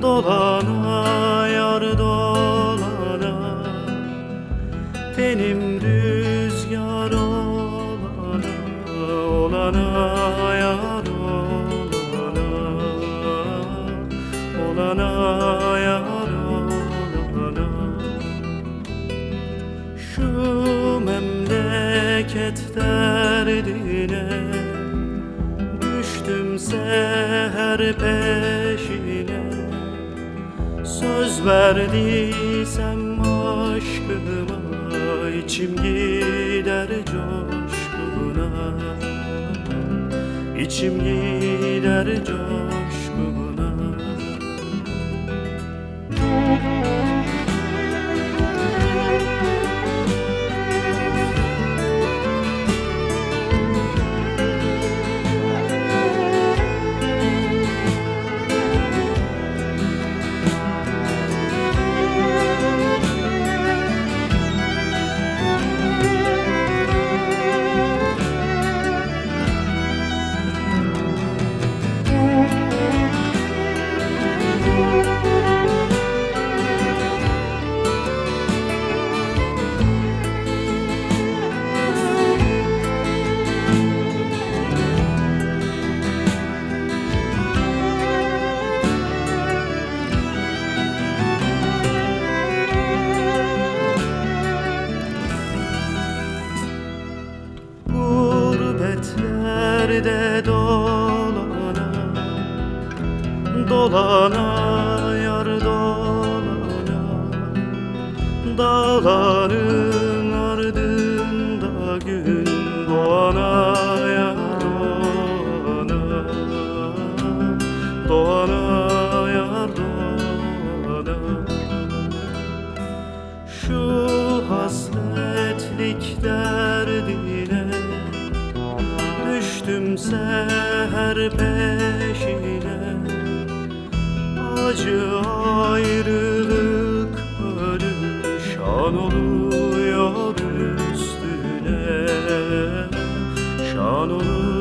Dolana yar dolana, tenim rüzgar olana, olana yar olana, olana yar olana. Şu memleket derdine düştüm seher peşine. Söz verdiysem aşkıma, içim gider coşkuna, içim gider coşkuna. Gurbetlerde dolana, dolana yar dolana, dağların ardında gün doğana yar doğana, doğana yar doğana. Şu hasretlik derdine düştüm seher peşine. Acı ayrılık perişan oluyor üstüne, şan oluyor